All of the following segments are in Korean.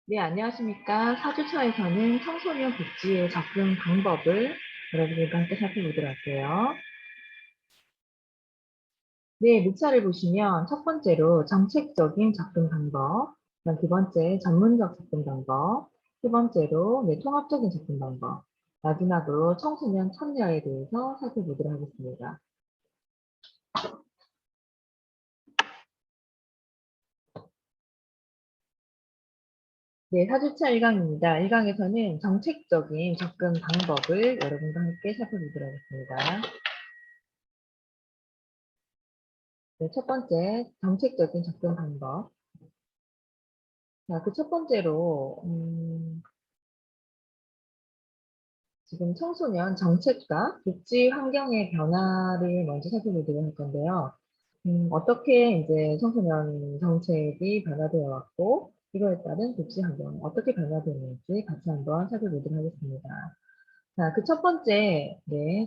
네, 안녕하십니까. 사주처에서는 청소년 복지의 접근 방법을 여러분들과 함께 살펴보도록 할게요. 네, 목차를 보시면 첫 번째로 정책적인 접근 방법, 그다음 두 번째 전문적 접근 방법, 세 번째로 통합적인 접근 방법, 마지막으로 청소년 참여에 대해서 살펴보도록 하겠습니다. 네, 사주차 1강입니다. 1강에서는 정책적인 접근 방법을 여러분과 함께 살펴보도록 하겠습니다. 네, 첫 번째, 정책적인 접근 방법. 자, 그 첫 번째로, 지금 청소년 정책과 복지 환경의 변화를 먼저 살펴보도록 할 건데요. 어떻게 이제 청소년 정책이 변화되어 왔고, 이거에 따른 복지 환경이 어떻게 변화되는지 같이 한번 살펴보도록 하겠습니다. 자, 그 첫 번째,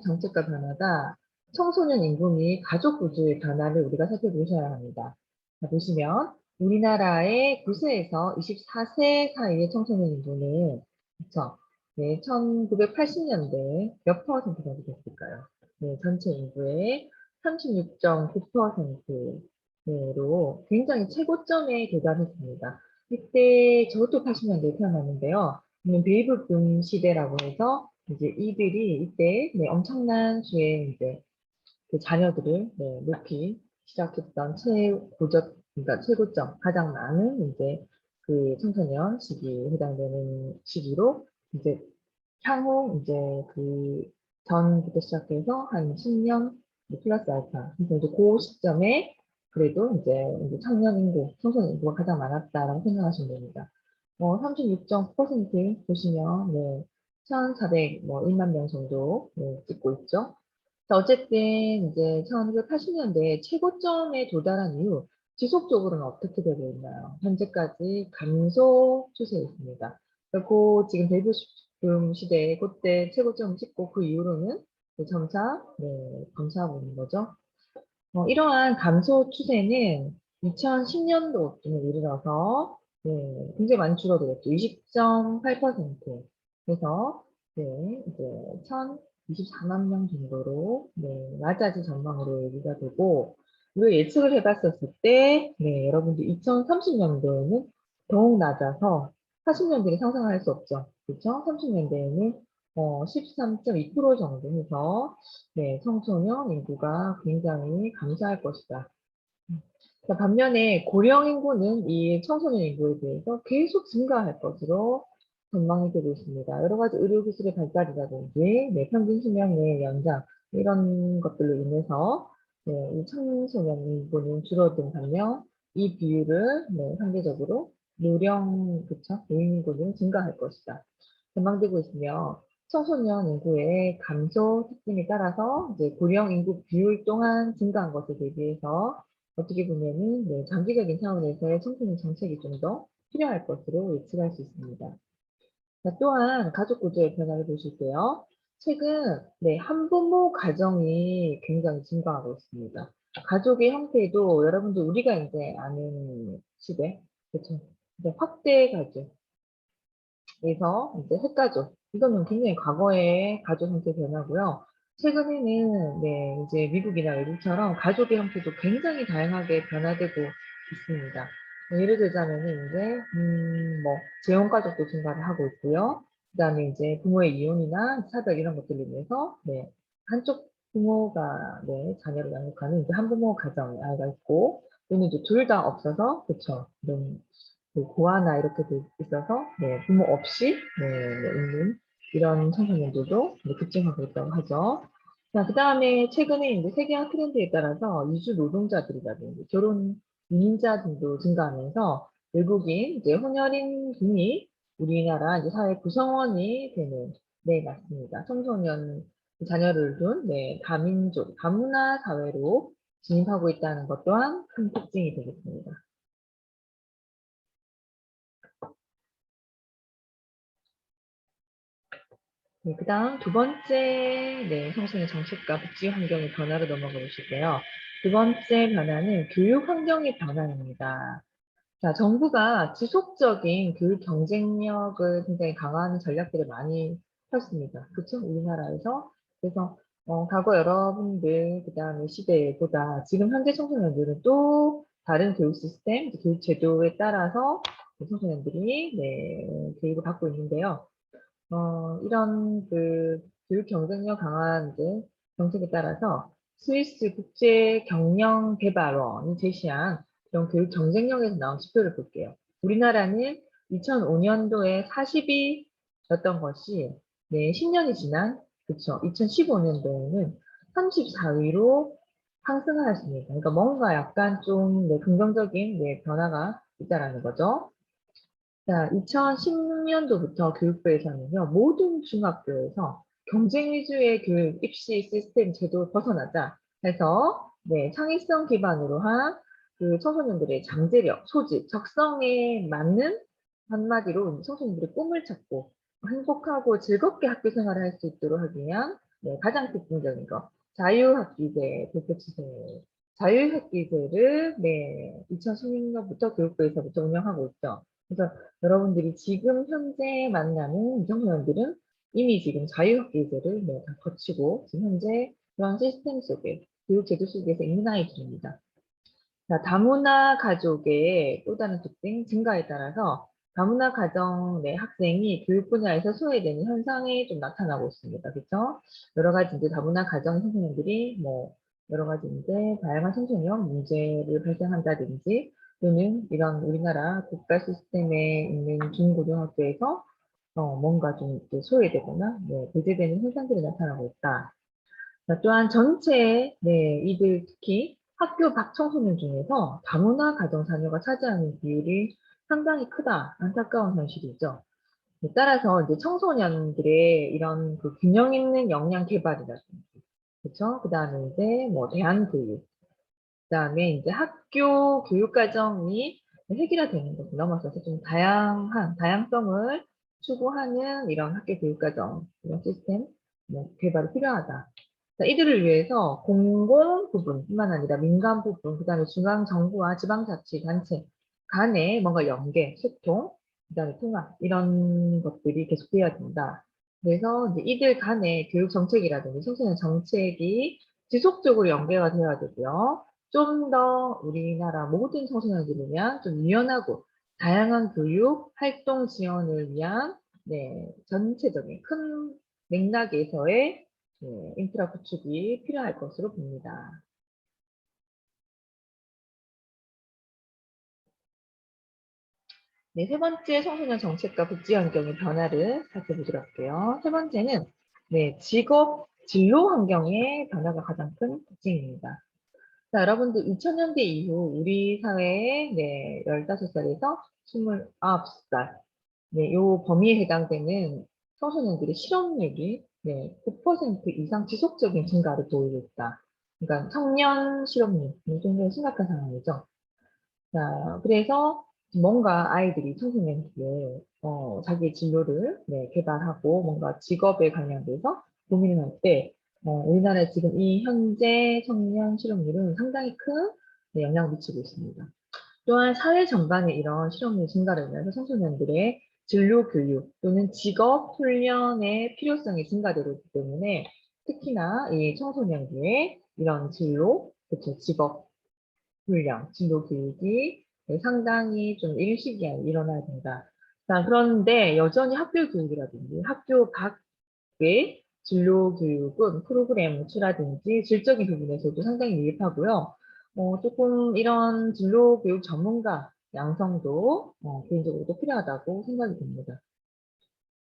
정책과 변화가 청소년 인구 및 가족 구조의 변화를 우리가 살펴보셔야 합니다. 자, 보시면 우리나라의 9세에서 24세 사이의 청소년 인구는 그쵸? 네, 1980년대 몇 퍼센트 정도 됐을까요? 네, 전체 인구의 36.9%로 굉장히 최고점에 도달했습니다. 이때 저도 80년대에 태어났는데요. 베이비붐 시대라고 해서 이제 이들이 이때 엄청난 수의 이제 그 자녀들을 놓기 시작했던 그러니까 최고점, 가장 많은 이제 그 청소년 시기에 해당되는 시기로 이제 향후 이제 그 전부터 시작해서 한 10년 플러스 알파. 그래서 이제 그 시점에 그래도 이제 청년 인구, 청소년 인구가 가장 많았다라고 생각하시면 됩니다. 36.9% 보시면, 1,400, 1만 명 정도, 찍고 있죠. 자, 어쨌든, 이제 1980년대 최고점에 도달한 이후, 지속적으로는 어떻게 되고 있나요? 현재까지 감소 추세에 있습니다. 그리고 지금 대부금 시대에 그때 최고점을 찍고 그 이후로는 점차, 감소하고 있는 거죠. 이러한 감소 추세는 2010년도쯤에 이르러서 굉장히 많이 줄어들었죠. 20.8%. 그래서 이제 1,024만 명 정도로 낮아질 전망으로 얘기가 되고 우리가 예측을 해봤었을 때 여러분들 2030년도에는 더욱 낮아서 40년대를 상상할 수 없죠. 그렇죠? 30년대에는 13.2% 정도 해서 청소년 인구가 굉장히 감소할 것이다. 자, 반면에 고령 인구는 이 청소년 인구에 비해서 계속 증가할 것으로 전망이 되고 있습니다. 여러 가지 의료기술의 발달이라든지 평균 수명의 연장 이런 것들로 인해서 이 청소년 인구는 줄어든 반면 이 비율을 상대적으로 노령 인구는 증가할 것이다. 전망되고 있으며 청소년 인구의 감소 특징에 따라서 이제 고령 인구 비율 또한 증가한 것에 대비해서 어떻게 보면은 장기적인 차원에서의 청소년 정책이 좀 더 필요할 것으로 예측할 수 있습니다. 자, 또한 가족 구조의 변화를 보실게요. 최근 한부모 가정이 굉장히 증가하고 있습니다. 가족의 형태도 여러분들 우리가 이제 아는 시대, 그렇죠? 이제 확대 가족, 그래서 이제 핵가족. 이거는 굉장히 과거의 가족 형태 변화고요. 최근에는 이제 미국이나 외국처럼 가족의 형태도 굉장히 다양하게 변화되고 있습니다. 예를 들자면은 이제 재혼 가족도 증가를 하고 있고요. 그다음에 이제 부모의 이혼이나 차별 이런 것들로 인해서 한쪽 부모가 자녀를 양육하는 이제 한부모 가정의 아이가 있고 또는 이제 둘 다 없어서 그쵸. 이런 그 고아나 이렇게 돼 있어서 부모 없이 있는 이런 청소년들도 급증하고 있다고 하죠. 자, 그다음에 최근에 이제 세계화 트렌드에 따라서 이주 노동자들이라든지 결혼 이민자 등도 증가하면서 외국인 이제 혼혈인 분이 우리나라 이제 사회 구성원이 되는 맞습니다. 청소년 자녀를 둔 다민족 다문화 사회로 진입하고 있다는 것 또한 큰 특징이 되겠습니다. 네, 그다음 두 번째 청소년 정책과 복지 환경의 변화로 넘어가 보실게요. 두 번째 변화는 교육 환경의 변화입니다. 자, 정부가 지속적인 교육 경쟁력을 굉장히 강화하는 전략들을 많이 폈습니다. 그쵸? 우리나라에서. 그래서, 과거 여러분들, 그 다음에 시대보다 지금 현재 청소년들은 또 다른 교육 시스템, 교육 제도에 따라서 청소년들이, 네, 교육을 받고 있는데요. 이런 그 교육 경쟁력 강화 이제 정책에 따라서 스위스 국제 경영 개발원이 제시한 이런 교육 경쟁력에서 나온 지표를 볼게요. 우리나라는 2005년도에 40위였던 것이 네, 10년이 지난 그쵸. 2015년도에는 34위로 상승을 했습니다. 그러니까 뭔가 약간 좀 네, 긍정적인 네, 변화가 있다라는 거죠. 자, 2010년도부터 교육부에서는요, 모든 중학교에서 경쟁 위주의 교육 입시 시스템 제도를 벗어나자 해서, 네, 창의성 기반으로 한 그 청소년들의 잠재력, 소질, 적성에 맞는 한마디로 청소년들의 꿈을 찾고 행복하고 즐겁게 학교 생활을 할 수 있도록 하기 위한 네, 가장 특징적인 거, 자유학기제 대표 추세. 자유학기제를 네, 2016년부터 교육부에서부터 운영하고 있죠. 그래서 여러분들이 지금 현재 만나는 청소년들은 이미 지금 자유학기제를 네, 다 거치고 지금 현재 그런 시스템 속에 교육 제도 속에서 있는 아이들입니다. 자, 다문화 가족의 또 다른 특징 증가에 따라서 다문화 가정 내 학생이 교육 분야에서 소외되는 현상이 좀 나타나고 있습니다. 그렇죠? 여러 가지 이제 다문화 가정 청소년들이 뭐 여러 가지 이제 다양한 청소년 문제를 발생한다든지 또는 이런 우리나라 국가 시스템에 있는 중고등학교에서 뭔가 좀 이렇게 소외되거나 네, 배제되는 현상들이 나타나고 있다. 자, 또한 전체, 네, 이들 특히 학교 밖 청소년 중에서 다문화 가정 자녀가 차지하는 비율이 상당히 크다. 안타까운 현실이죠. 네, 따라서 이제 청소년들의 이런 그 균형 있는 역량 개발이라든지, 그렇죠? 그 다음에 이제 뭐 대안교육, 그 다음에 이제 학교 교육 과정이 획일화되는 것을 넘어서서 좀 다양성을 추구하는 이런 학교 교육 과정, 이런 시스템 뭐 개발이 필요하다. 자, 이들을 위해서 공공 부분뿐만 아니라 민간 부분, 그다음에 중앙 정부와 지방자치단체 간의 뭔가 연계, 소통, 그다음에 통합 이런 것들이 계속돼야 된다. 그래서 이제 이들 간의 교육 정책이라든지 청소년 정책이 지속적으로 연계가 되어야 되고요. 좀 더 우리나라 모든 청소년들을 위한 좀 유연하고 다양한 교육 활동 지원을 위한 네, 전체적인 큰 맥락에서의 네, 인프라 구축이 필요할 것으로 봅니다. 네, 세 번째 청소년 정책과 복지 환경의 변화를 살펴보도록 할게요. 세 번째는 네, 직업 진로 환경의 변화가 가장 큰 특징입니다. 자, 여러분들 2000년대 이후 우리 사회의 네, 15살에서 29살 네, 요 범위에 해당되는 청소년들의 실업률이 네, 9% 이상 지속적인 증가를 보이고 있다. 그러니까 청년 실업률, 굉장히 심각한 상황이죠. 자, 그래서 뭔가 아이들이 청소년들이 자기의 진로를 네, 개발하고 뭔가 직업에 관련돼서 고민을 할 때, 우리나라의 지금 이 현재 청년 실업률은 상당히 큰 네, 영향을 미치고 있습니다. 또한 사회 전반에 이런 실업률 증가로 인해서 청소년들의 진로 교육 또는 직업 훈련의 필요성이 증가되고 있기 때문에 특히나 이 청소년들의 이런 진로, 그쵸, 직업 훈련, 진로 교육이 네, 상당히 좀 일시기에 일어나야 된다. 자, 그런데 여전히 학교 교육이라든지 학교 밖의 진로 교육은 프로그램 수라든지 질적인 부분에서도 상당히 미흡하고요. 조금 이런 진로 교육 전문가 양성도 개인적으로도 필요하다고 생각이 듭니다.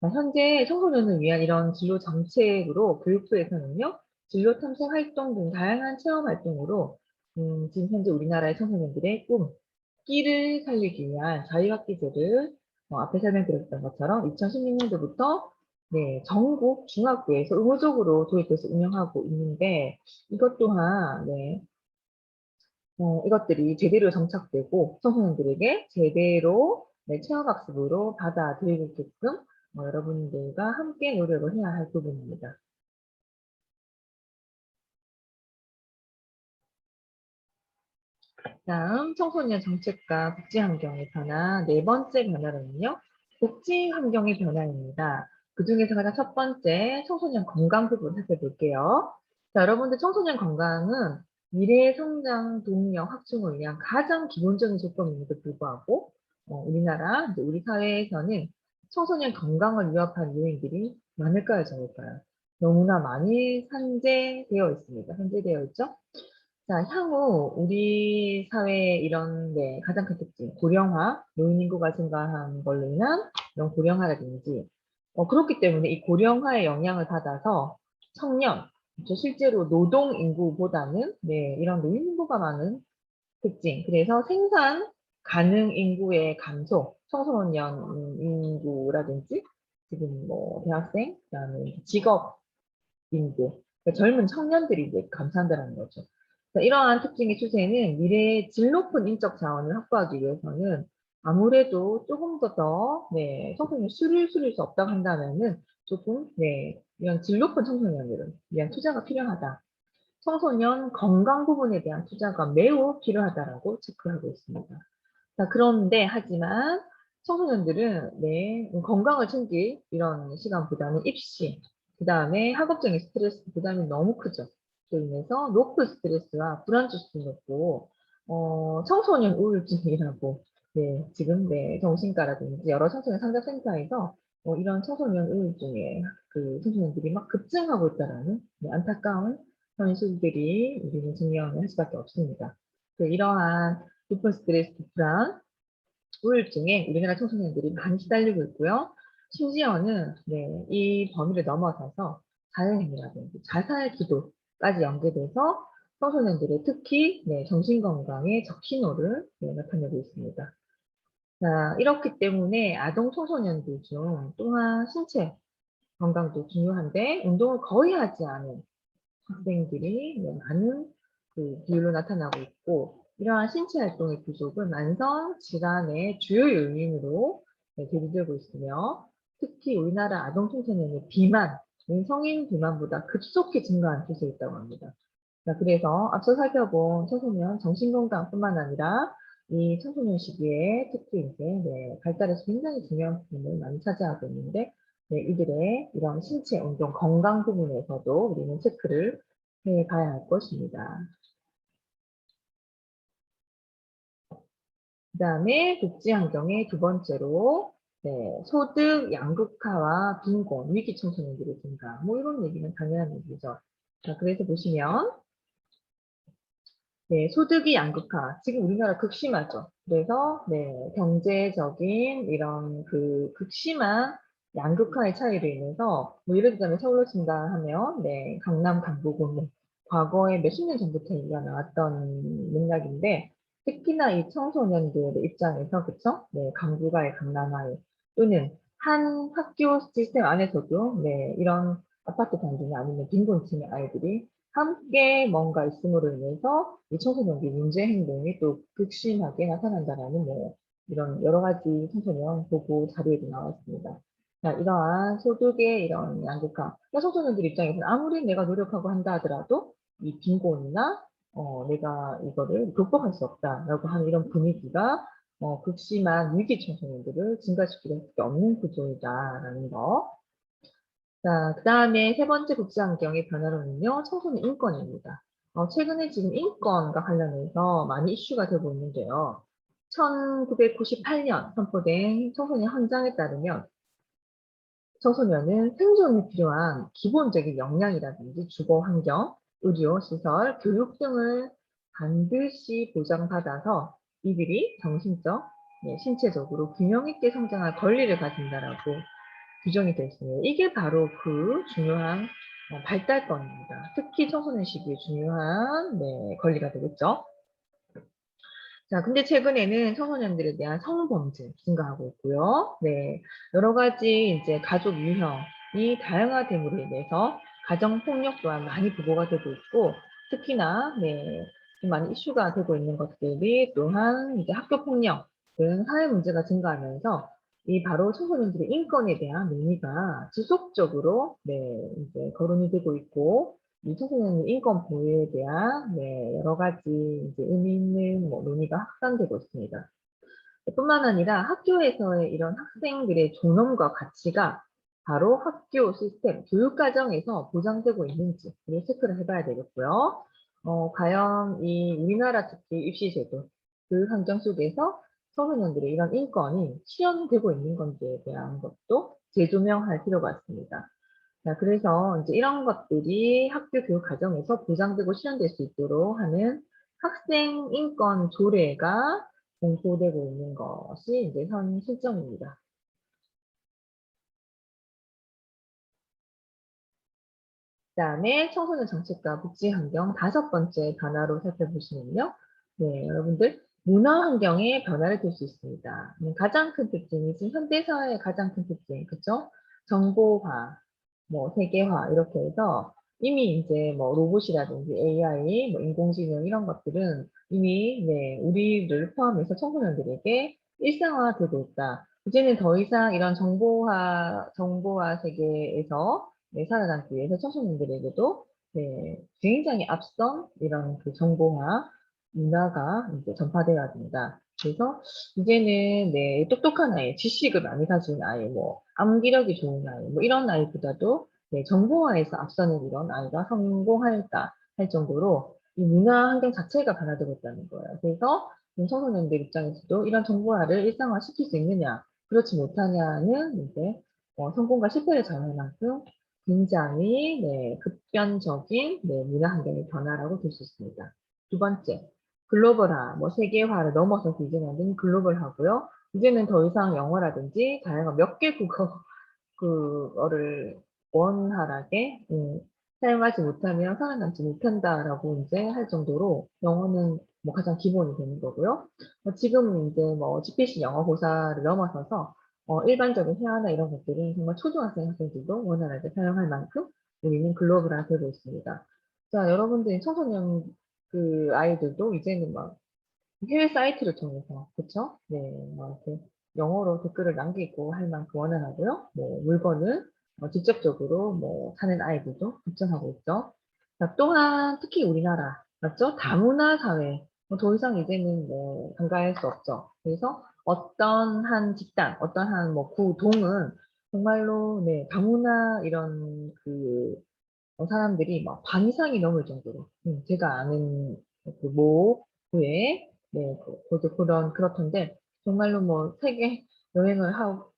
현재 청소년을 위한 이런 진로 정책으로 교육부에서는요, 진로 탐색 활동 등 다양한 체험 활동으로 지금 현재 우리나라의 청소년들의 꿈, 끼를 살리기 위한 자유학기제를 앞에 설명드렸던 것처럼 2016년도부터 네, 전국 중학교에서 의무적으로 도입해서 운영하고 있는데 이것 또한 네, 이것들이 제대로 정착되고 청소년들에게 제대로 네, 체험학습으로 받아들이게끔 여러분들과 함께 노력을 해야 할 부분입니다. 다음 청소년 정책과 복지 환경의 변화 네 번째 변화는요. 복지 환경의 변화입니다. 그중에서 가장 첫 번째 청소년 건강 부분 살펴볼게요. 자, 여러분들 청소년 건강은 미래의 성장, 동력, 확충을 위한 가장 기본적인 조건임에도 불구하고 우리나라, 이제 우리 사회에서는 청소년 건강을 위협한 요인들이 많을까요, 적을까요? 너무나 많이 산재되어 있습니다. 산재되어 있죠? 자, 향후 우리 사회의 이런 네, 가장 큰 특징, 고령화, 노인 인구가 증가한 걸로 인한 이런 고령화라든지, 그렇기 때문에 이 고령화의 영향을 받아서 청년, 저 실제로 노동 인구보다는 네, 이런 노인 인구가 많은 특징, 그래서 생산 가능 인구의 감소, 청소년 인구라든지 지금 뭐 대학생, 그다음에 직업 인구, 그러니까 젊은 청년들이 이제 감산다는 거죠. 자, 이러한 특징의 추세는 미래의 질 높은 인적 자원을 확보하기 위해서는 아무래도 조금 더 네, 청소년 수를 줄일 수 없다고 한다면은 조금 네, 이런 질 높은 청소년들을 위한 투자가 필요하다. 청소년 건강 부분에 대한 투자가 매우 필요하다라고 체크하고 있습니다. 자, 그런데 하지만 청소년들은 네, 건강을 챙길 이런 시간보다는 입시, 그다음에 학업적인 스트레스 부담이 너무 크죠. 그로 인해서 높은 스트레스와 불안지수도 높고 청소년 우울증이라고 네, 지금 네, 정신과라든지 여러 청소년 상담센터에서 이런 청소년 우울증의 그 청소년들이 막 급증하고 있다라는 네, 안타까운 현실들이 우리는 증명을 할 수밖에 없습니다. 이러한 높은 스트레스, 불안, 우울증에 우리나라 청소년들이 많이 시달리고 있고요. 심지어는 네, 이 범위를 넘어서서 자연행위라든지 자살 기도까지 연계돼서 청소년들의 특히 네, 정신건강에 적신호를 네, 나타내고 있습니다. 자, 이렇기 때문에 아동 청소년들 중 또한 신체 건강도 중요한데 운동을 거의 하지 않은 학생들이 네, 많은 그 비율로 나타나고 있고 이러한 신체 활동의 부족은 만성 질환의 주요 요인으로 네, 대두되고 있으며 특히 우리나라 아동 청소년의 비만, 성인 비만보다 급속히 증가한 추세에 있다고 합니다. 자, 그래서 앞서 살펴본 청소년 정신건강뿐만 아니라 이 청소년 시기에 특히 이제 네, 발달에서 굉장히 중요한 부분을 많이 차지하고 있는데 네, 이들의 이런 신체 운동 건강 부분에서도 우리는 체크를 해 봐야 할 것입니다. 그다음에 복지 환경의 두 번째로 네, 소득 양극화와 빈곤, 위기 청소년들의 증가. 뭐 이런 얘기는 당연한 얘기죠. 자, 그래서 보시면 네, 소득이 양극화. 지금 우리나라 극심하죠. 그래서 네, 경제적인 이런 그 극심한 양극화의 차이로 인해서 뭐 예를 들자면 서울로 친다 하면 네, 강남 강북은 뭐 과거에 몇십 년 전부터 얘기가 나왔던 맥락인데 특히나 이 청소년들의 입장에서 그쵸? 네, 강북아의 강남아의 또는 한 학교 시스템 안에서도 네, 이런 아파트 단지나 아니면 빈곤층의 아이들이 함께 뭔가 있음으로 인해서 이 청소년기 문제 행동이 또 극심하게 나타난다라는 뭐 이런 여러 가지 청소년 보고 자료에도 나왔습니다. 자, 이러한 소득의 이런 양극화. 그러니까 청소년들 입장에서는 아무리 내가 노력하고 한다 하더라도 이 빈곤이나 내가 이거를 극복할 수 없다라고 하는 이런 분위기가 극심한 위기 청소년들을 증가시킬 수밖에 없는 구조이다라는 거. 자, 그다음에 세 번째 국제 환경의 변화로는요, 청소년 인권입니다. 최근에 지금 인권과 관련해서 많이 이슈가 되고 있는데요. 1998년 선포된 청소년 헌장에 따르면 청소년은 생존에 필요한 기본적인 역량이라든지 주거 환경, 의료 시설, 교육 등을 반드시 보장받아서 이들이 정신적, 네, 신체적으로 균형 있게 성장할 권리를 가진다라고 규정이 되어 있습니다. 이게 바로 그 중요한 발달권입니다. 특히 청소년 시기에 중요한 네, 권리가 되겠죠. 자, 근데 최근에는 청소년들에 대한 성범죄 증가하고 있고요. 네, 여러 가지 이제 가족 유형이 다양화됨으로 인해서 가정 폭력 또한 많이 보고가 되고 있고, 특히나 네, 좀 많이 이슈가 되고 있는 것들이 또한 이제 학교 폭력 등 사회 문제가 증가하면서 이 바로 청소년들의 인권에 대한 논의가 지속적으로 네, 이제 거론이 되고 있고, 이 청소년 인권 보호에 대한 네, 여러 가지 이제 의미 있는 뭐 논의가 확산되고 있습니다. 뿐만 아니라 학교에서의 이런 학생들의 존엄과 가치가 바로 학교 시스템, 교육 과정에서 보장되고 있는지 를 체크를 해봐야 되겠고요. 과연 이 우리나라 특히 입시제도, 그 환경 속에서 청소년들의 이런 인권이 실현되고 있는 건지에 대한 것도 재조명할 필요가 있습니다. 자, 그래서 이제 이런 것들이 학교 교육 과정에서 보장되고 실현될 수 있도록 하는 학생 인권 조례가 공포되고 있는 것이 이제 현 실정입니다. 그다음에 청소년 정책과 복지 환경 다섯 번째 변화로 살펴보시면요. 네, 여러분들 문화 환경에 변화를 줄 수 있습니다. 가장 큰 특징이 지금 현대 사회의 가장 큰 특징, 그죠? 정보화, 뭐 세계화 이렇게 해서 이미 이제 뭐 로봇이라든지 AI, 뭐 인공지능 이런 것들은 이미 네, 우리를 포함해서 청소년들에게 일상화되고 있다. 이제는 더 이상 이런 정보화 세계에서 네, 살아남기 위해서 청소년들에게도 네, 굉장히 앞선 이런 그 정보화 문화가 이제 전파되어야 된다. 그래서 이제는 네, 똑똑한 아이, 지식을 많이 가진 아이, 뭐 암기력이 좋은 아이, 뭐 이런 아이보다도 네, 정보화에서 앞서는 이런 아이가 성공할까 할 정도로 이 문화 환경 자체가 변화되고 있다는 거예요. 그래서 청소년들 입장에서도 이런 정보화를 일상화 시킬 수 있느냐, 그렇지 못하냐는 이제 성공과 실패를 정할 만큼 굉장히 네, 급변적인 네, 문화 환경의 변화라고 볼 수 있습니다. 두 번째, 글로벌화, 뭐 세계화를 넘어서서 이제는 완전히 글로벌하고요. 이제는 더 이상 영어라든지 다양한 몇 개 국어 그거를 원활하게 사용하지 못하면 살아남지 못한다라고 이제 할 정도로 영어는 뭐 가장 기본이 되는 거고요. 지금은 이제 뭐 GPC 영어 고사를 넘어서서 일반적인 회화나 이런 것들은 정말 초등학생 학생들도 원활하게 사용할 만큼 우리는 글로벌화 되고 있습니다. 자, 여러분들 청소년 그 아이들도 이제는 막 해외 사이트를 통해서, 그쵸? 네, 뭐 이렇게 영어로 댓글을 남기고 할 만큼 원활하고요. 뭐 물건을 직접적으로 뭐 사는 아이들도 급증하고 있죠. 자, 또한 특히 우리나라, 맞죠? 다문화 사회. 더 이상 이제는 뭐 간과할 수 없죠. 그래서 어떤 한 집단, 어떤 한 뭐 구동은 정말로 네, 다문화 이런 그 사람들이 막 반 이상이 넘을 정도로 제가 아는 그 모에 네, 그렇던데 정말로 뭐 세계 여행을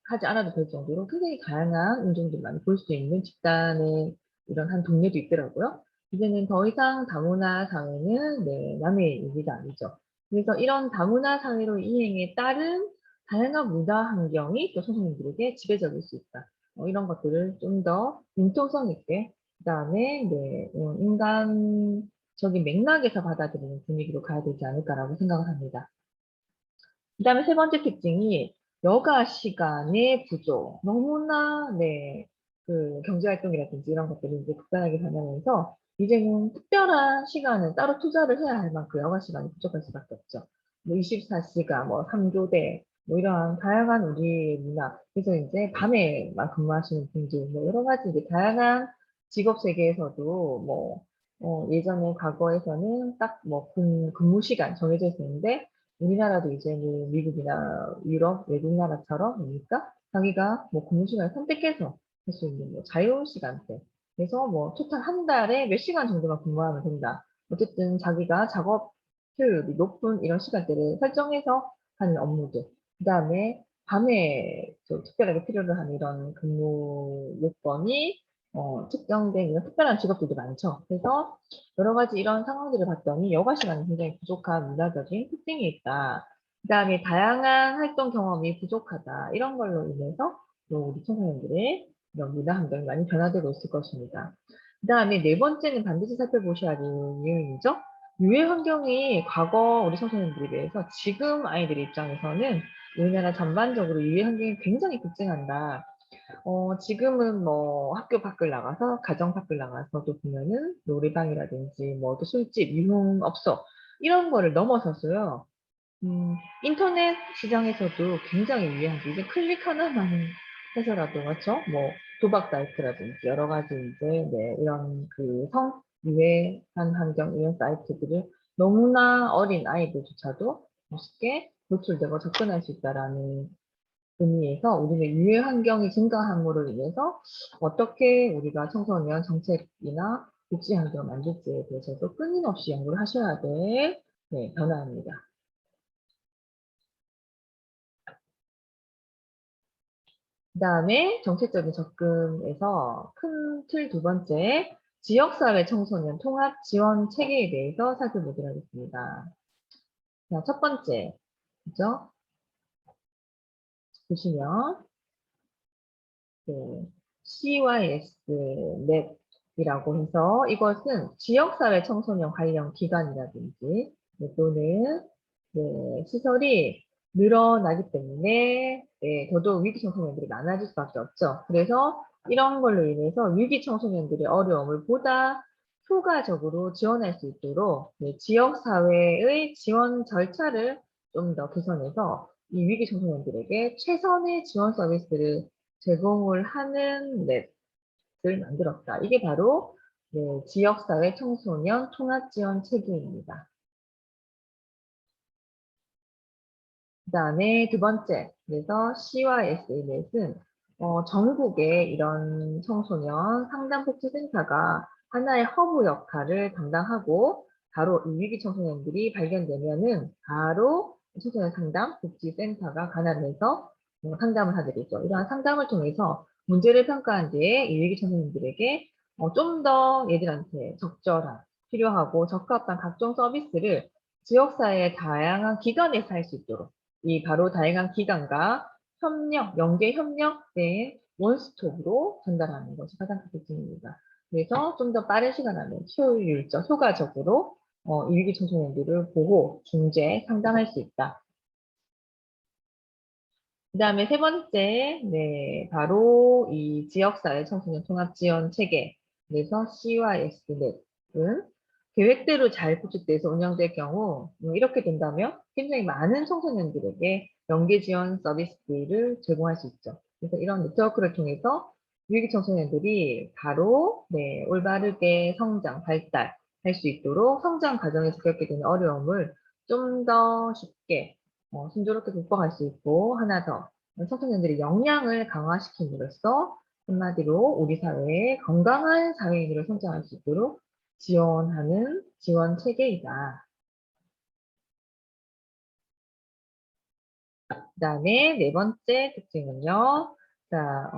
하지 않아도 될 정도로 굉장히 다양한 인종들 많이 볼 수 있는 집단의 이런 한 동네도 있더라고요. 이제는 더 이상 다문화 사회는 네, 남의 얘기가 아니죠. 그래서 이런 다문화 사회로 이행에 따른 다양한 문화 환경이 또 소수민들에게 지배적일 수 있다. 이런 것들을 좀 더 융통성 있게 그다음에 네, 인간적인 맥락에서 받아들이는 분위기로 가야 되지 않을까라고 생각을 합니다. 그다음에 세 번째 특징이 여가 시간의 부족. 너무나 네, 그 경제활동이라든지 이런 것들이 이제 급변하게 변하면서 이제는 특별한 시간을 따로 투자를 해야 할 만큼 여가 시간이 부족할 수밖에 없죠. 뭐 24시간, 뭐 3교대, 뭐 이러한 다양한 우리 문화. 그래서 이제 밤에만 근무하시는 분들, 뭐 여러 가지 이제 다양한 직업 세계에서도 뭐 예전에 과거에서는 딱 뭐 근무 시간 정해져 있었는데 우리나라도 이제는 미국이나 유럽, 외국 나라처럼 뭡니까? 자기가 뭐 근무 시간을 선택해서 할 수 있는 뭐 자유 시간대. 그래서 뭐 토탈 한 달에 몇 시간 정도만 근무하면 된다. 어쨌든 자기가 작업 효율이 높은 이런 시간대를 설정해서 하는 업무들. 그다음에 밤에 좀 특별하게 필요로 하는 이런 근무 요건이 측정된 이런 특별한 직업들도 많죠. 그래서 여러 가지 이런 상황들을 봤더니 여가 시간이 굉장히 부족한 문화적인 특징이 있다. 그다음에 다양한 활동 경험이 부족하다. 이런 걸로 인해서 또 우리 청소년들의 이런 문화 환경이 많이 변화되고 있을 것입니다. 그다음에 네 번째는 반드시 살펴보셔야 할 이유이죠. 유해 환경이 과거 우리 청소년들에 비해서 지금 아이들 입장에서는 우리나라 전반적으로 유해 환경이 굉장히 급증한다. 지금은 뭐 학교 밖을 나가서, 가정 밖을 나가서도 보면은 노래방이라든지 뭐 또 술집, 유흥업소 이런 거를 넘어서서요. 인터넷 시장에서도 굉장히 유해한 게 이제 클릭 하나만 해서라도 그렇죠? 뭐 도박 사이트라든지 여러 가지 이제 네, 이런 그 유해한 환경 이런 사이트들을 너무나 어린 아이들조차도 쉽게 노출되고 접근할 수 있다라는 의미에서 우리는 유해 환경이 증가함으로 인해서 어떻게 우리가 청소년 정책이나 복지 환경을 만들지에 대해서도 끊임없이 연구를 하셔야 될 변화입니다. 그다음에 정책적인 접근에서 큰 틀 두 번째, 지역사회 청소년 통합 지원 체계에 대해서 살펴보도록 하겠습니다. 자, 첫 번째, 그죠? 보시면, CYS 넷이라고 해서 이것은 지역사회 청소년 관련 기관이라든지 또는 시설이 늘어나기 때문에 더더욱 위기 청소년들이 많아질 수밖에 없죠. 그래서 이런 걸로 인해서 위기 청소년들의 어려움을 보다 효과적으로 지원할 수 있도록 지역사회의 지원 절차를 좀 더 개선해서 이 위기 청소년들에게 최선의 지원 서비스를 제공을 하는 넷을 만들었다. 이게 바로 지역사회 청소년 통합지원 체계입니다. 그 다음에 두 번째, 그래서 C와 S의 넷은 전국에 이런 청소년 상담복지센터가 하나의 허브 역할을 담당하고 바로 이 위기 청소년들이 발견되면은 바로 청소년 상담 복지센터가 관할을 해서 상담을 하게 되죠. 이러한 상담을 통해서 문제를 평가한 뒤에 이 위기 청소년들에게 좀 더 얘들한테 적절한, 필요하고 적합한 각종 서비스를 지역사회의 다양한 기관에서 할 수 있도록 이 바로 다양한 기관과 협력, 연계 협력된 원스톱으로 전달하는 것이 가장 큰 특징입니다. 그래서 좀 더 빠른 시간 안에 효율적, 효과적으로 이 위기 청소년들을 보호, 중재, 상담할 수 있다. 그 다음에 세 번째, 바로 이 지역사회 청소년 통합지원 체계, 그래서 CYS넷은 계획대로 잘 구축돼서 운영될 경우 이렇게 된다면 굉장히 많은 청소년들에게 연계 지원 서비스를 제공할 수 있죠. 그래서 이런 네트워크를 통해서 위기 청소년들이 바로 올바르게 성장, 발달할 수 있도록 성장 과정에서 겪게 되는 어려움을 좀 더 쉽게 순조롭게 극복할 수 있고 하나 더 청소년들의 역량을 강화시킴으로써 한마디로 우리 사회의 건강한 사회인으로 성장할 수 있도록 지원하는 지원 체계이다. 그 다음에 네 번째 특징은요. 자,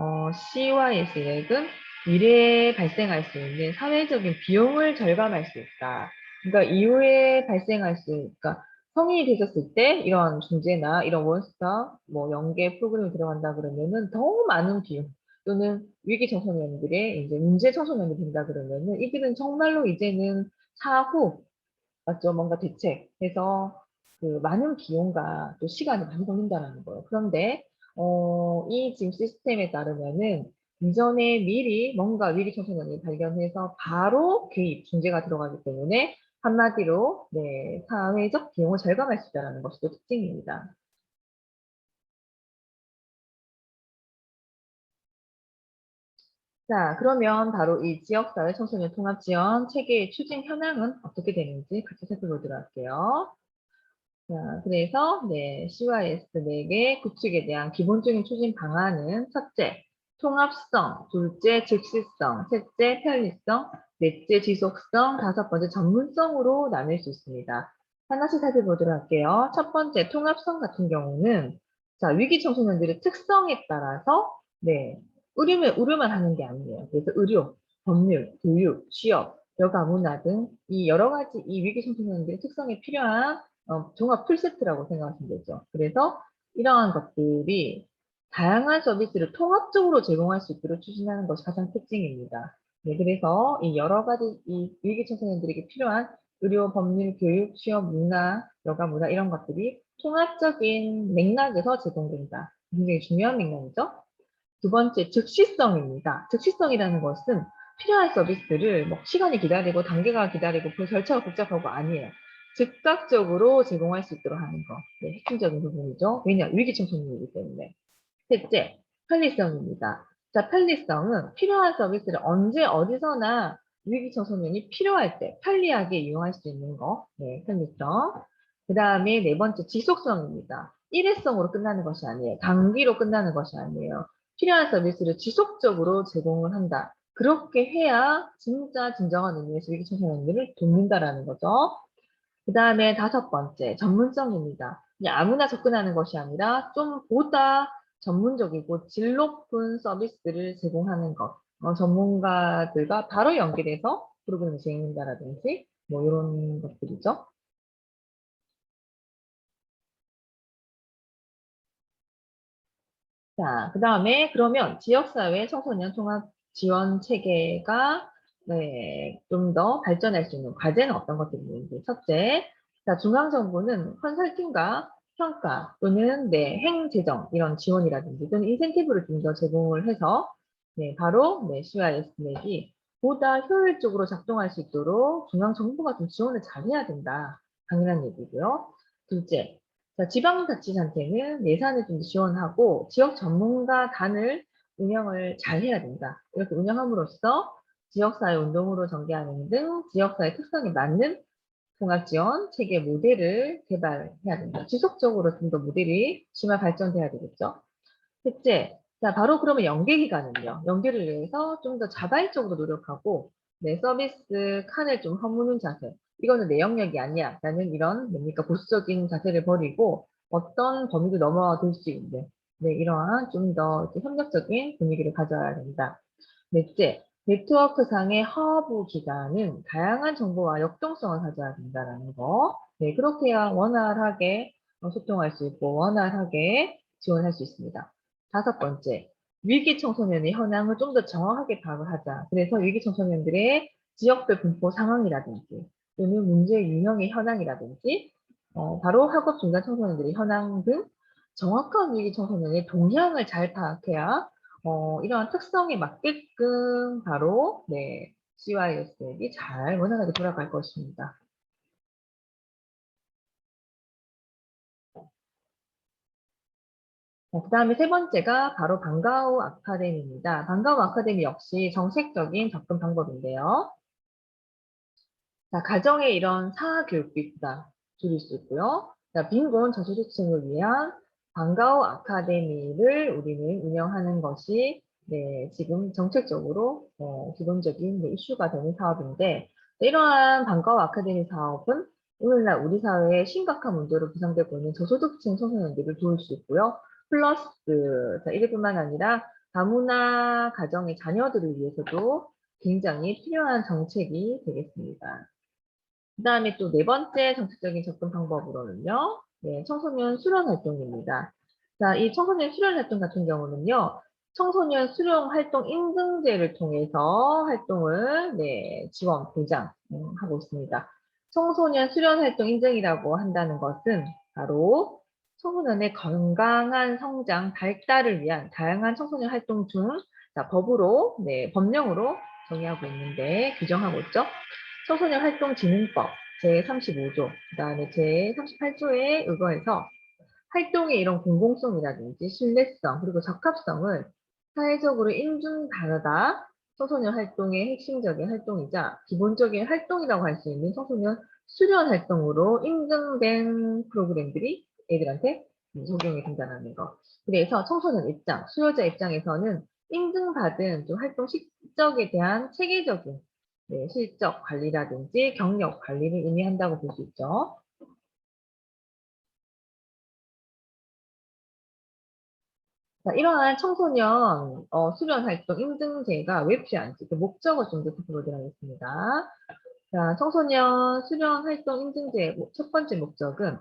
C와 S액은 미래에 발생할 수 있는 사회적인 비용을 절감할 수 있다. 그러니까 이후에 발생할 수, 그러니까 성인이 되셨을 때 이런 중재나 이런 원스톱, 뭐 연계 프로그램이 들어간다 그러면은 더 많은 비용 또는 위기 청소년들의 이제 문제 청소년이 된다 그러면은 이들은 정말로 이제는 사후 맞죠? 뭔가 대책해서 그 많은 비용과 또 시간이 많이 걸린다는 거예요. 그런데 이 지금 시스템에 따르면은 이전에 미리 뭔가 위기 청소년이 발견해서 바로 개입, 중재가 들어가기 때문에 한마디로 사회적 비용을 절감할 수 있다는 것이 또 특징입니다. 자, 그러면 바로 이 지역사회 청소년 통합지원 체계의 추진 현황은 어떻게 되는지 같이 살펴보도록 할게요. 자, 그래서 CYS 4개 구축에 대한 기본적인 추진 방안은 첫째, 통합성, 둘째, 즉시성, 셋째, 편리성, 넷째, 지속성, 다섯 번째, 전문성으로 나눌 수 있습니다. 하나씩 살펴보도록 할게요. 첫 번째, 통합성 같은 경우는 자, 위기 청소년들의 특성에 따라서 의료만 하는 게 아니에요. 그래서 의료, 법률, 교육, 취업, 여가 문화 등 이 여러 가지 이 위기 청소년들의 특성에 필요한 종합 풀세트라고 생각하시면 되죠. 그래서 이러한 것들이 다양한 서비스를 통합적으로 제공할 수 있도록 추진하는 것이 가장 특징입니다. 그래서 이 여러 가지 이 위기 청소년들에게 필요한 의료, 법률, 교육, 취업, 문화, 여가 문화 이런 것들이 통합적인 맥락에서 제공된다. 굉장히 중요한 맥락이죠. 두 번째, 즉시성입니다. 즉시성이라는 것은 필요한 서비스를 뭐 시간이 기다리고 단계가 기다리고 그 절차가 복잡하고 아니에요. 즉각적으로 제공할 수 있도록 하는 거. 핵심적인 부분이죠. 왜냐? 위기 청소년이기 때문에. 셋째, 편리성입니다. 자, 편리성은 필요한 서비스를 언제 어디서나 위기 청소년이 필요할 때 편리하게 이용할 수 있는 거, 네, 편리성. 그 다음에 네 번째, 지속성입니다. 일회성으로 끝나는 것이 아니에요. 단기로 끝나는 것이 아니에요. 필요한 서비스를 지속적으로 제공을 한다. 그렇게 해야 진짜 진정한 의미에서 위기 청소년들을 돕는다라는 거죠. 그 다음에 다섯 번째, 전문성입니다. 그냥 아무나 접근하는 것이 아니라 좀 보다 전문적이고 질 높은 서비스를 제공하는 것. 전문가들과 바로 연결해서 프로그램을 진행한다라든지 뭐 이런 것들이죠. 자, 그 다음에 그러면 지역사회 청소년 통합 지원 체계가 네, 좀 더 발전할 수 있는 과제는 어떤 것들이 있는지. 첫째, 자, 중앙정부는 컨설팅과 평가 또는 네, 행재정 이런 지원이라든지 또는 인센티브를 좀 더 제공을 해서 네, 바로 네, CYS 맵이 보다 효율적으로 작동할 수 있도록 중앙정부가 좀 지원을 잘해야 된다. 당연한 얘기고요. 둘째, 자, 지방자치단체는 예산을 좀 지원하고 지역 전문가단을 운영을 잘 해야 된다. 이렇게 운영함으로써 지역사회 운동으로 전개하는 등 지역사회 특성에 맞는 통합지원 체계 모델을 개발해야 된다. 지속적으로 좀 더 모델이 심화 발전돼야 되겠죠. 셋째, 자, 바로 그러면 연계 기간은요. 연계를 위해서 좀 더 자발적으로 노력하고, 내 서비스 칸을 좀 허무는 자세. 이거는 내 영역이 아니야. 라는 이런, 뭡니까, 보수적인 자세를 버리고, 어떤 범위도 넘어들 수 있는, 네, 이러한 좀 더 협력적인 분위기를 가져야 된다. 넷째, 네트워크상의 허브 기간은 다양한 정보와 역동성을 가져야 된다는 거. 네, 그렇게 해야 원활하게 소통할 수 있고, 원활하게 지원할 수 있습니다. 다섯 번째, 위기 청소년의 현황을 좀 더 정확하게 파악을 하자. 그래서 위기 청소년들의 지역별 분포 상황이라든지 또는 문제 유형의 현황이라든지 바로 학업 중단 청소년들의 현황 등 정확한 위기 청소년의 동향을 잘 파악해야 이러한 특성에 맞게끔 바로 네, CYS 앱이 잘 원활하게 돌아갈 것입니다. 그 다음에 세 번째가 바로 방과후 아카데미입니다. 방과후 아카데미 역시 정책적인 접근 방법인데요. 자, 가정의 이런 사교육비 부담 줄일 수 있고요. 자, 빈곤 저소득층을 위한 방과후 아카데미를 우리는 운영하는 것이 네, 지금 정책적으로 기본적인 네, 이슈가 되는 사업인데 이러한 방과후 아카데미 사업은 오늘날 우리 사회에 심각한 문제로 부상되고 있는 저소득층 청소년들을 도울 수 있고요. 플러스 자, 이것뿐만 아니라 다문화 가정의 자녀들을 위해서도 굉장히 필요한 정책이 되겠습니다. 그 다음에 또 네 번째 정책적인 접근 방법으로는요, 네, 청소년 수련 활동입니다. 자, 이 청소년 수련 활동 같은 경우는요, 청소년 수련 활동 인증제를 통해서 활동을 네, 지원, 보장 하고 있습니다. 청소년 수련 활동 인증이라고 한다는 것은 바로 청소년의 건강한 성장, 발달을 위한 다양한 청소년 활동 중 자, 법으로, 네, 법령으로 정의하고 있는데 규정하고 있죠. 청소년 활동진흥법 제35조, 그 다음에 제38조에 의거해서 활동의 이런 공공성이라든지 신뢰성, 그리고 적합성을 사회적으로 인증받아다 청소년 활동의 핵심적인 활동이자 기본적인 활동이라고 할 수 있는 청소년 수련 활동으로 인증된 프로그램들이 애들한테 적용이 된다는 거. 그래서 청소년 입장, 수요자 입장에서는 인증받은 좀 활동 실적에 대한 체계적인 네, 실적 관리라든지 경력 관리를 의미한다고 볼 수 있죠. 자, 이러한 청소년 수련 활동 인증제가 왜 필요한지 그 목적을 좀 더 살펴보도록 하겠습니다. 자, 청소년 수련 활동 인증제의 첫 번째 목적은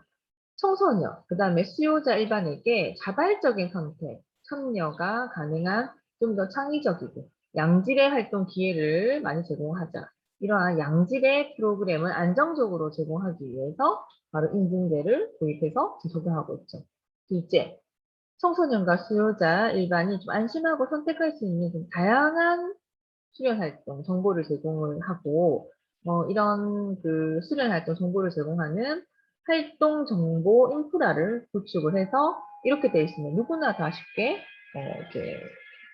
청소년, 그 다음에 수요자 일반에게 자발적인 선택, 참여가 가능한 좀 더 창의적이고 양질의 활동 기회를 많이 제공하자. 이러한 양질의 프로그램을 안정적으로 제공하기 위해서 바로 인증제를 도입해서 적용하고 있죠. 둘째, 청소년과 수요자 일반이 좀 안심하고 선택할 수 있는 좀 다양한 수련 활동 정보를 제공을 하고 이런 그 수련 활동 정보를 제공하는 활동 정보 인프라를 구축을 해서 이렇게 돼 있으면 누구나 다 쉽게 이렇게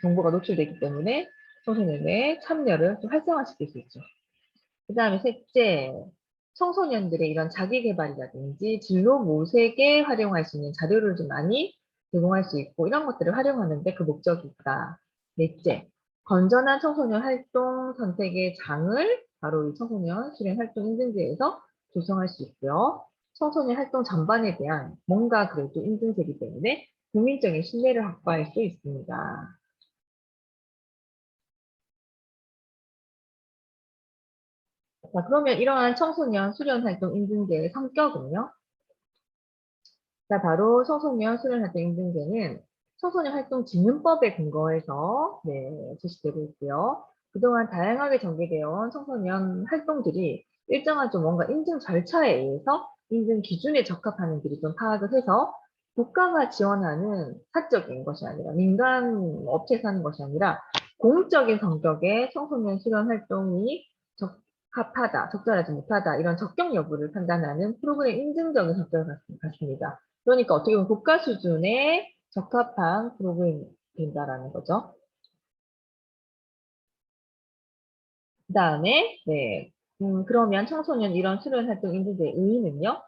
정보가 노출되기 때문에 청소년의 참여를 좀 활성화시킬 수 있죠. 그다음에 셋째, 청소년들의 이런 자기 계발이라든지 진로 모색에 활용할 수 있는 자료를 좀 많이 제공할 수 있고 이런 것들을 활용하는 데 그 목적이 있다. 넷째, 건전한 청소년 활동 선택의 장을 바로 이 청소년 수련 활동 인증제에서 조성할 수 있고요. 청소년 활동 전반에 대한 뭔가 그래도 인증제이기 때문에 국민적인 신뢰를 확보할 수 있습니다. 자, 그러면 이러한 청소년 수련 활동 인증제의 성격은요? 자, 바로 청소년 수련활동 인증제는 청소년 활동 진흥법에 근거해서 제시되고 있고요. 그동안 다양하게 전개되어 온 청소년 활동들이 일정한 좀 뭔가 인증 절차에 의해서 인증 기준에 적합하는지를 좀 파악을 해서 국가가 지원하는 사적인 것이 아니라 민간 업체에서 하는 것이 아니라 공적인 성격의 청소년 수련 활동이 적합하다, 적절하지 못하다 이런 적격 여부를 판단하는 프로그램 인증적인 성격을 갖습니다. 그러니까 어떻게 보면 국가 수준에 적합한 프로그램이 된다라는 거죠. 그 다음에, 그러면 청소년 이런 수련활동 인증제의 의의는요?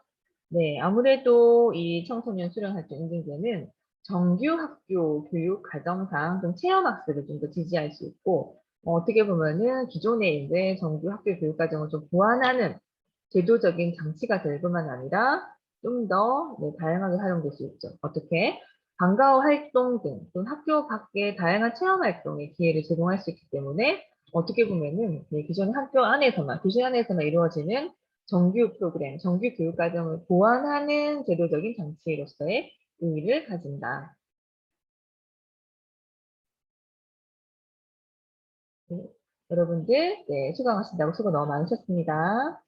네, 아무래도 이 청소년 수련활동 인증제는 정규 학교 교육 과정상 좀 체험학습을 좀 더 지지할 수 있고, 어떻게 보면은 기존의 이제 정규 학교 교육 과정을 좀 보완하는 제도적인 장치가 될 뿐만 아니라 좀 더 다양하게 활용될 수 있죠. 어떻게? 방과후 활동 등 또는 학교 밖의 다양한 체험 활동의 기회를 제공할 수 있기 때문에 어떻게 보면은 기존의 학교 안에서만, 교실 안에서만 이루어지는 정규 프로그램, 정규 교육 과정을 보완하는 제도적인 장치로서의 의미를 가진다. 네, 여러분들 수강하신다고 수고 너무 많으셨습니다.